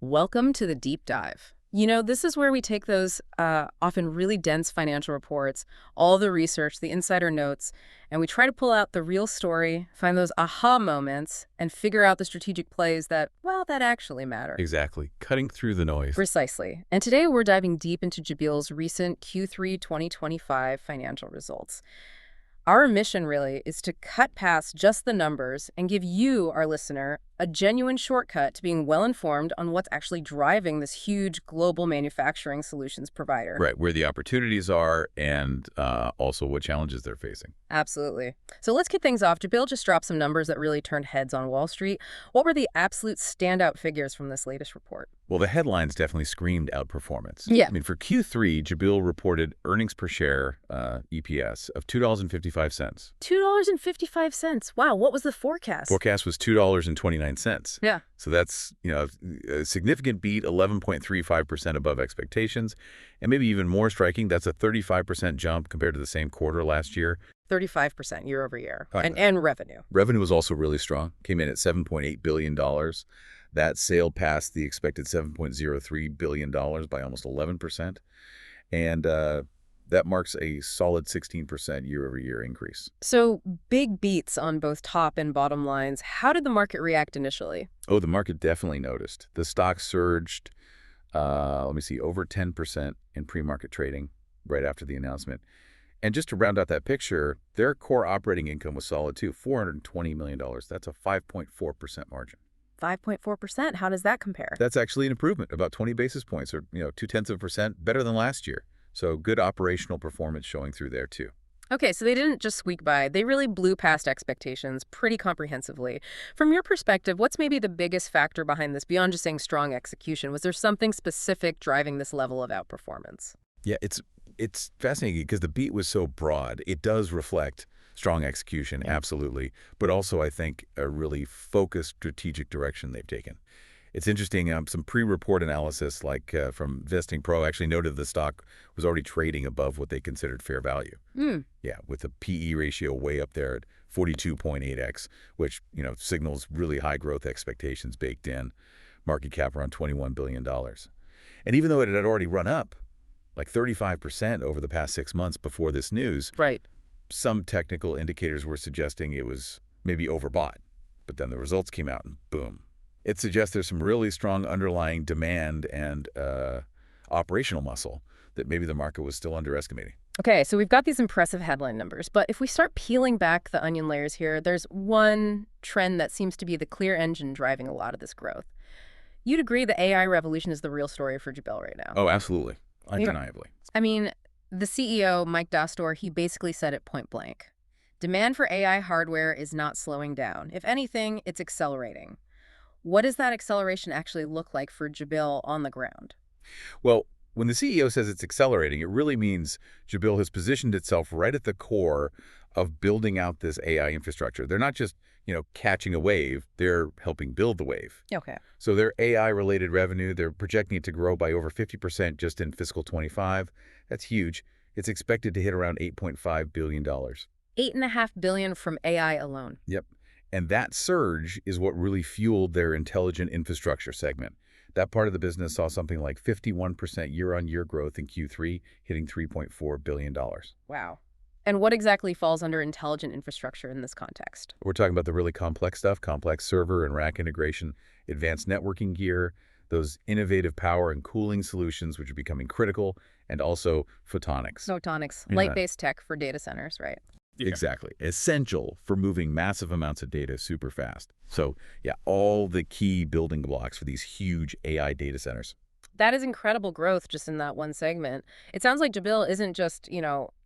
Welcome to the deep dive. This is where we take those often really dense financial reports, all the research, the insider notes, and we try to pull out the real story, find those aha moments, and figure out the strategic plays that actually matter. Exactly. Cutting through the noise. Precisely. And today we're diving deep into Jabil's recent Q3 2025 financial results. Our mission really is to cut past just the numbers and give you, our listener, a genuine shortcut to being well-informed on what's actually driving this huge global manufacturing solutions provider. Right, where the opportunities are and also what challenges they're facing. Absolutely. So let's kick things off. Jabil just dropped some numbers that really turned heads on Wall Street. What were the absolute standout figures from this latest report? Well, the headlines definitely screamed outperformance. Yeah. I mean, for Q3, Jabil reported earnings per share, EPS, of $2.55. $2.55. Wow, what was the forecast? Forecast was $2.29. Yeah. So that's, a significant beat, 11.35% above expectations. And maybe even more striking, that's a 35% jump compared to the same quarter last year. 35% year over year. Right. And revenue. Revenue was also really strong, came in at $7.8 billion. That sailed past the expected $7.03 billion by almost 11%. And that marks a solid 16% year-over-year increase. So big beats on both top and bottom lines. How did the market react initially? Oh, the market definitely noticed. The stock surged, over 10% in pre-market trading right after the announcement. And just to round out that picture, their core operating income was solid too, $420 million. That's a 5.4% margin. 5.4%. How does that compare? That's actually an improvement, about 20 basis points or, 0.2%, better than last year. So good operational performance showing through there too. Okay, so they didn't just squeak by. They really blew past expectations pretty comprehensively. From your perspective, what's maybe the biggest factor behind this beyond just saying strong execution? Was there something specific driving this level of outperformance? Yeah, it's fascinating because the beat was so broad. It does reflect strong execution, absolutely, but also I think a really focused strategic direction they've taken. It's interesting, some pre-report analysis from Vesting Pro actually noted the stock was already trading above what they considered fair value. Yeah, with the PE ratio way up there at 42.8x, which, signals really high growth expectations baked in, market cap around $21 billion. And even though it had already run up like 35% over the past 6 months before this news, Right. some technical indicators were suggesting it was maybe overbought. But then the results came out and boom. It suggests there's some really strong underlying demand and operational muscle that maybe the market was still underestimating. Okay, so we've got these impressive headline numbers, but if we start peeling back the onion layers here, there's one trend that seems to be the clear engine driving a lot of this growth. You'd agree the AI revolution is the real story for Jabil right now. Oh, absolutely. Undeniably. I mean, the CEO, Mike Dastor, he basically said it point blank. Demand for AI hardware is not slowing down. If anything, it's accelerating. What does that acceleration actually look like for Jabil on the ground? Well, when the CEO says it's accelerating, it really means Jabil has positioned itself right at the core of building out this AI infrastructure. They're not just, catching a wave, they're helping build the wave. Okay. So their AI-related revenue, they're projecting it to grow by over 50% just in fiscal 25. That's huge. It's expected to hit around $8.5 billion. $8.5 billion from AI alone. Yep. And that surge is what really fueled their intelligent infrastructure segment. That part of the business saw something like 51% year-on-year growth in Q3, hitting $3.4 billion. Wow. And what exactly falls under intelligent infrastructure in this context? We're talking about the really complex stuff, complex server and rack integration, advanced networking gear, those innovative power and cooling solutions which are becoming critical, and also photonics. Photonics, Yeah. light-based tech for data centers, right? Exactly. Essential for moving massive amounts of data super fast. So, yeah, all the key building blocks for these huge AI data centers. That is incredible growth just in that one segment. It sounds like Jabil isn't just,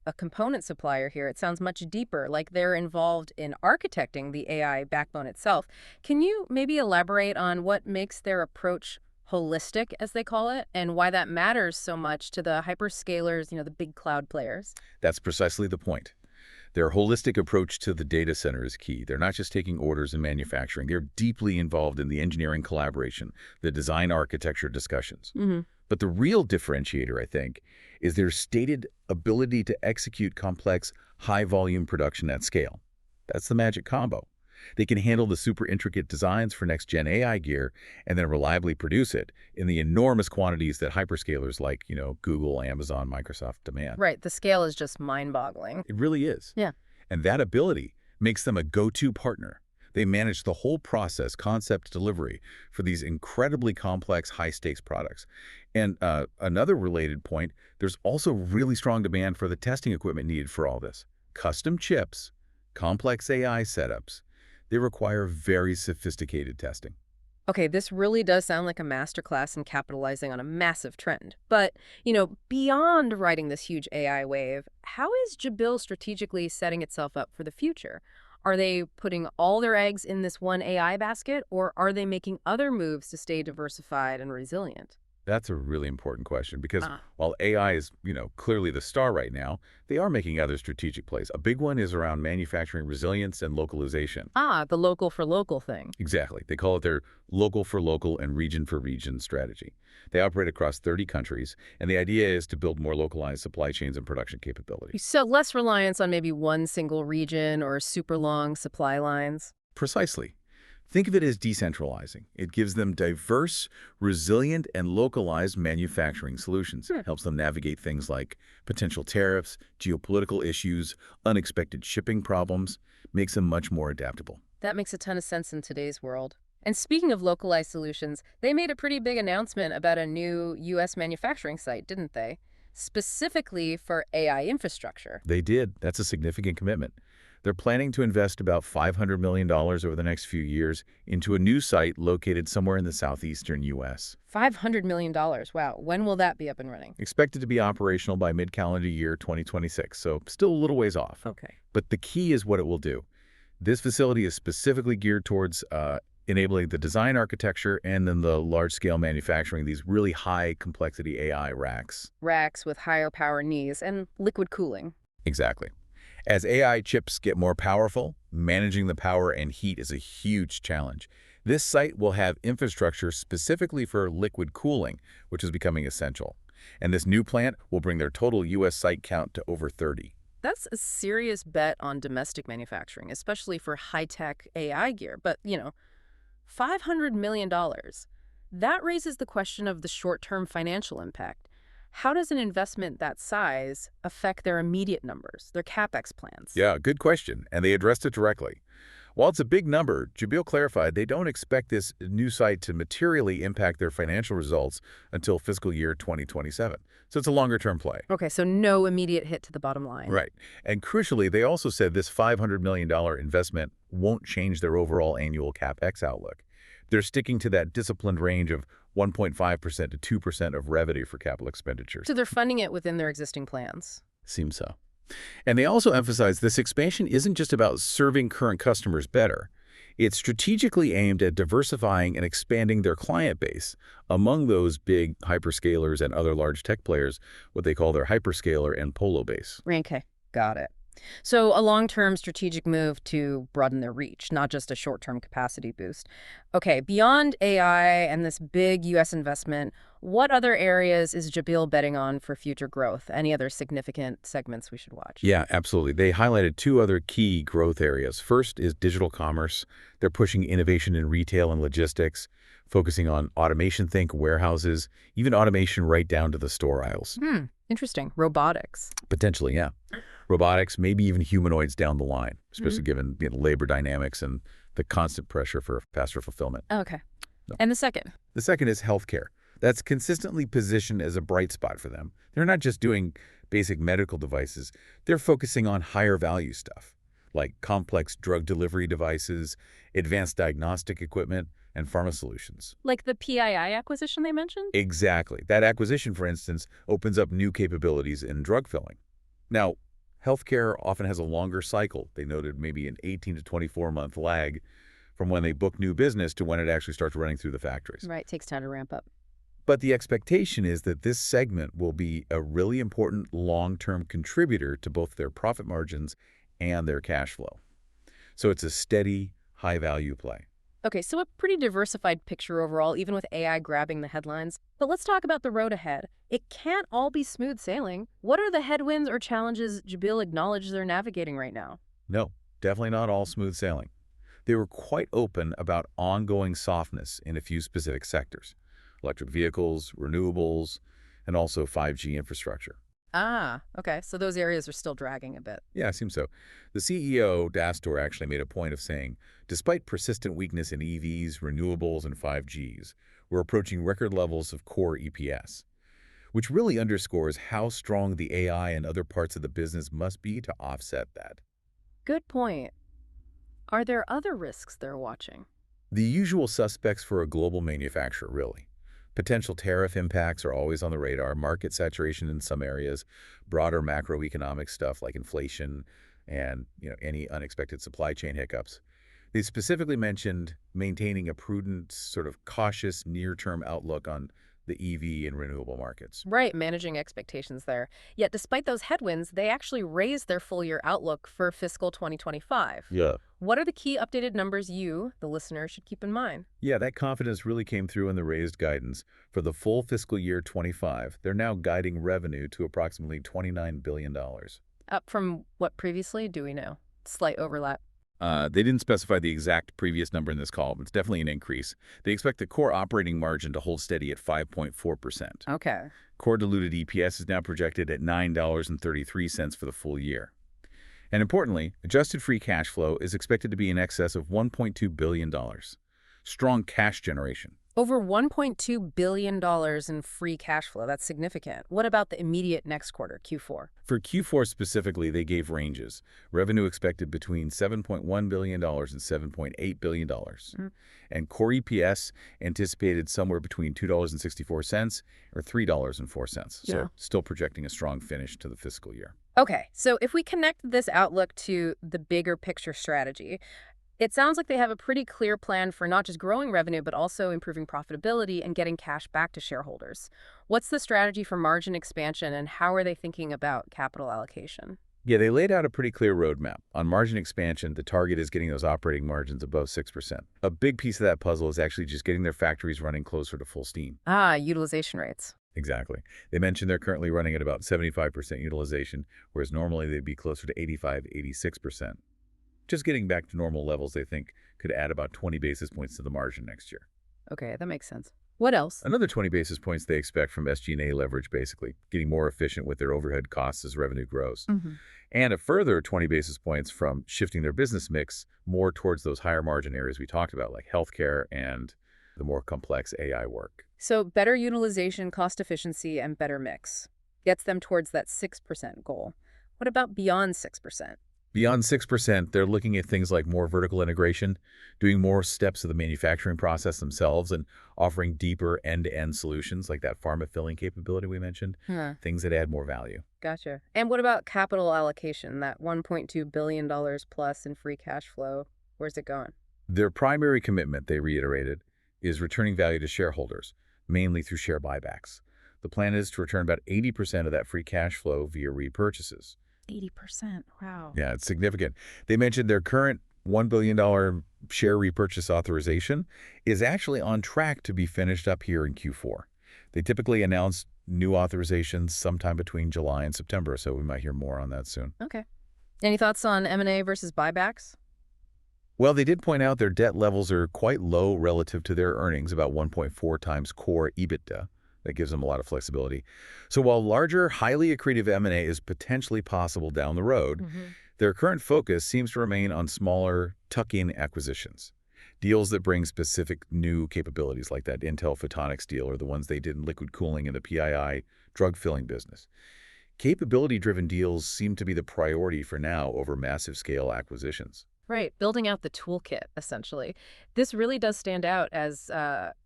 a component supplier here. It sounds much deeper, like they're involved in architecting the AI backbone itself. Can you maybe elaborate on what makes their approach holistic, as they call it, and why that matters so much to the hyperscalers, the big cloud players? That's precisely the point. Their holistic approach to the data center is key. They're not just taking orders and manufacturing. They're deeply involved in the engineering collaboration, the design architecture discussions. But the real differentiator, I think, is their stated ability to execute complex, high-volume production at scale. That's the magic combo. They can handle the super intricate designs for next-gen AI gear and then reliably produce it in the enormous quantities that hyperscalers like, Google, Amazon, Microsoft demand. Right, the scale is just mind-boggling. It really is. Yeah. And that ability makes them a go-to partner. They manage the whole process, concept to delivery, for these incredibly complex, high-stakes products. And another related point, there's also really strong demand for the testing equipment needed for all this. Custom chips, complex AI setups, they require very sophisticated testing. Okay, this really does sound like a masterclass in capitalizing on a massive trend. But, beyond riding this huge AI wave, how is Jabil strategically setting itself up for the future? Are they putting all their eggs in this one AI basket, or are they making other moves to stay diversified and resilient? That's a really important question because Ah, while AI is, clearly the star right now, they are making other strategic plays. A big one is around manufacturing resilience and localization. the local for local thing. Exactly. They call it their local for local and region for region strategy. They operate across 30 countries, and the idea is to build more localized supply chains and production capability. So less reliance on maybe one single region or super long supply lines. Precisely. Think of it as decentralizing. It gives them diverse, resilient, and localized manufacturing solutions. Hmm. Helps them navigate things like potential tariffs, geopolitical issues, unexpected shipping problems, makes them much more adaptable. That makes a ton of sense in today's world. And speaking of localized solutions, they made a pretty big announcement about a new U.S. manufacturing site, didn't they? Specifically for AI infrastructure. They did. That's a significant commitment. They're planning to invest about $500 million over the next few years into a new site located somewhere in the southeastern U.S. $500 million. Wow. When will that be up and running? Expected to be operational by mid-calendar year 2026, so still a little ways off. Okay. But the key is what it will do. This facility is specifically geared towards enabling the design architecture and then the large-scale manufacturing, these really high-complexity AI racks. Racks with higher power needs and liquid cooling. Exactly. As AI chips get more powerful, managing the power and heat is a huge challenge. This site will have infrastructure specifically for liquid cooling, which is becoming essential. And this new plant will bring their total U.S. site count to over 30. That's a serious bet on domestic manufacturing, especially for high-tech AI gear. But, $500 million. That raises the question of the short-term financial impact. How does an investment that size affect their immediate numbers, their CapEx plans? Yeah, good question, and they addressed it directly. While it's a big number, Jabil clarified they don't expect this new site to materially impact their financial results until fiscal year 2027. So it's a longer-term play. Okay, so no immediate hit to the bottom line. Right. And crucially, they also said this $500 million investment won't change their overall annual CapEx outlook. They're sticking to that disciplined range of 1.5% to 2% of revenue for capital expenditures. So they're funding it within their existing plans. Seems so. And they also emphasize this expansion isn't just about serving current customers better. It's strategically aimed at diversifying and expanding their client base among those big hyperscalers and other large tech players, what they call their hyperscaler and polo base. Okay, got it. So a long-term strategic move to broaden their reach, not just a short-term capacity boost. Okay, beyond AI and this big U.S. investment, what other areas is Jabil betting on for future growth? Any other significant segments we should watch? Yeah, absolutely. They highlighted two other key growth areas. First is digital commerce. They're pushing innovation in retail and logistics, focusing on automation, think warehouses, even automation right down to the store aisles. Interesting. Robotics. Potentially, yeah. Robotics, maybe even humanoids down the line, especially given labor dynamics and the constant pressure for faster fulfillment. Okay. No. And the second? The second is healthcare. That's consistently positioned as a bright spot for them. They're not just doing basic medical devices. They're focusing on higher value stuff, like complex drug delivery devices, advanced diagnostic equipment, and pharma solutions. Like the PII acquisition they mentioned? Exactly. That acquisition, for instance, opens up new capabilities in drug filling. Now, healthcare often has a longer cycle. They noted maybe an 18 to 24-month lag from when they book new business to when it actually starts running through the factories. Right, takes time to ramp up. But the expectation is that this segment will be a really important long-term contributor to both their profit margins and their cash flow. So it's a steady, high-value play. Okay, so a pretty diversified picture overall, even with AI grabbing the headlines. But let's talk about the road ahead. It can't all be smooth sailing. What are the headwinds or challenges Jabil acknowledges they're navigating right now? No, definitely not all smooth sailing. They were quite open about ongoing softness in a few specific sectors: electric vehicles, renewables, and also 5G infrastructure. Ah, okay. So those areas are still dragging a bit. Yeah, it seems so. The CEO, Dastor, actually made a point of saying, despite persistent weakness in EVs, renewables, and 5Gs, we're approaching record levels of core EPS, which really underscores how strong the AI and other parts of the business must be to offset that. Good point. Are there other risks they're watching? The usual suspects for a global manufacturer, really. Potential tariff impacts are always on the radar, market saturation in some areas, broader macroeconomic stuff like inflation and any unexpected supply chain hiccups. They specifically mentioned maintaining a prudent, sort of cautious near-term outlook on the EV and renewable markets. Right, managing expectations there. Yet, despite those headwinds, they actually raised their full-year outlook for fiscal 2025. Yeah. What are the key updated numbers you, the listener, should keep in mind? Yeah, that confidence really came through in the raised guidance. For the full fiscal year 25, they're now guiding revenue to approximately $29 billion. Up from what previously, do we know? Slight overlap. They didn't specify the exact previous number in this call, but it's definitely an increase. They expect the core operating margin to hold steady at 5.4%. Okay. Core diluted EPS is now projected at $9.33 for the full year. And importantly, adjusted free cash flow is expected to be in excess of $1.2 billion. Strong cash generation. Over $1.2 billion in free cash flow. That's significant. What about the immediate next quarter, Q4? For Q4 specifically, they gave ranges. Revenue expected between $7.1 billion and $7.8 billion. And core EPS anticipated somewhere between $2.64 or $3.04. Yeah. So still projecting a strong finish to the fiscal year. Okay, so if we connect this outlook to the bigger picture strategy, it sounds like they have a pretty clear plan for not just growing revenue, but also improving profitability and getting cash back to shareholders. What's the strategy for margin expansion, and how are they thinking about capital allocation? Yeah, they laid out a pretty clear roadmap. On margin expansion, the target is getting those operating margins above 6%. A big piece of that puzzle is actually just getting their factories running closer to full steam. Ah, utilization rates. Exactly. They mentioned they're currently running at about 75% utilization, whereas normally they'd be closer to 85, 86%. Just getting back to normal levels, they think, could add about 20 basis points to the margin next year. Okay, that makes sense. What else? Another 20 basis points they expect from SG&A leverage, basically, getting more efficient with their overhead costs as revenue grows. And a further 20 basis points from shifting their business mix more towards those higher margin areas we talked about, like healthcare and the more complex AI work. So better utilization, cost efficiency, and better mix gets them towards that 6% goal. What about beyond 6%? Beyond 6%, they're looking at things like more vertical integration, doing more steps of the manufacturing process themselves, and offering deeper end-to-end solutions like that pharma filling capability we mentioned, things that add more value. Gotcha. And what about capital allocation, that $1.2 billion plus in free cash flow? Where's it going? Their primary commitment, they reiterated, is returning value to shareholders, mainly through share buybacks. The plan is to return about 80% of that free cash flow via repurchases. 80%. Wow. Yeah, it's significant. They mentioned their current $1 billion share repurchase authorization is actually on track to be finished up here in Q4. They typically announce new authorizations sometime between July and September, so we might hear more on that soon. Okay. Any thoughts on M&A versus buybacks? Well, they did point out their debt levels are quite low relative to their earnings, about 1.4 times core EBITDA. That gives them a lot of flexibility. So while larger, highly accretive M&A is potentially possible down the road, their current focus seems to remain on smaller, tuck-in acquisitions. Deals that bring specific new capabilities like that Intel Photonics deal or the ones they did in liquid cooling in the PII drug filling business. Capability-driven deals seem to be the priority for now over massive-scale acquisitions. Right, building out the toolkit, essentially. This really does stand out as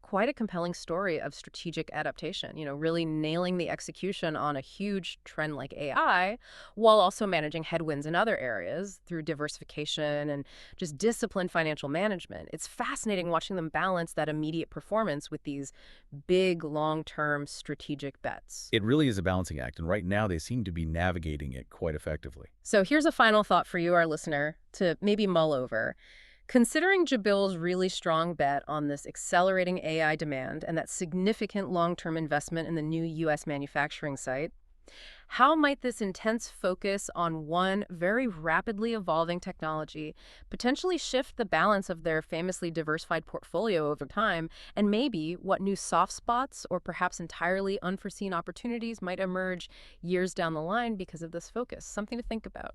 quite a compelling story of strategic adaptation, really nailing the execution on a huge trend like AI, while also managing headwinds in other areas through diversification and just disciplined financial management. It's fascinating watching them balance that immediate performance with these big, long-term strategic bets. It really is a balancing act, and right now they seem to be navigating it quite effectively. So here's a final thought for you, our listener, to maybe mull over. Considering Jabil's really strong bet on this accelerating AI demand and that significant long-term investment in the new U.S. manufacturing site, How might this intense focus on one very rapidly evolving technology potentially shift the balance of their famously diversified portfolio over time? And maybe what new soft spots or perhaps entirely unforeseen opportunities might emerge years down the line because of this focus? Something to think about.